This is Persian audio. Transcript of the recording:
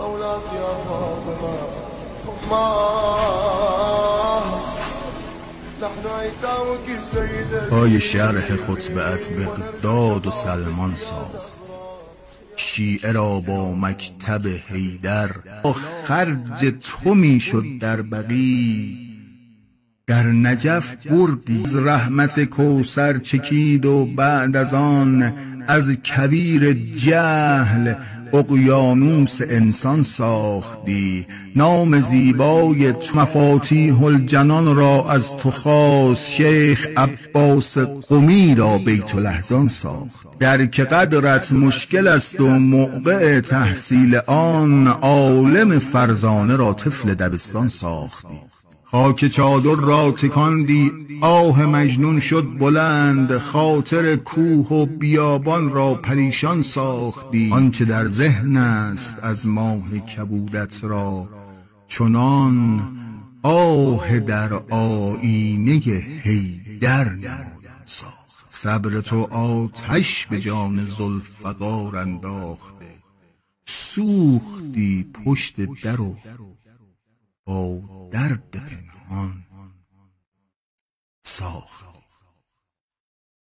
مولاك يا فاطمة أماه نحن أيتامك سيدتي. پای شرح خطبه‌ات بغداد و سلمان ساخت، شیعه را با مکتب حیدر خرج تو می شد در بقیع. در نجف بردی از رحمت کوثر چکید و بعد از آن از کویر جهل اقیانوس انسان ساختی. نام زیبای تو مفاتیح الجنان را از تو خواست، شیخ عباس قمی را بیت الاحزان ساخت. درک قدرت مشکل است و موقع تحصیل آن، عالم فرزانه را طفل دبستان ساختی. خاک چادر را تکاندی آه مجنون شد بلند، خاطر کوه و بیابان را پریشان ساختی. آنچه در ذهن است از ماه کبودت را، چنان آه در آیینه حیدر نمودن ساخت. صبر تو آتش به جان ذوالفقار انداخته، سوختی پشت در و با درد پنهان ساخت.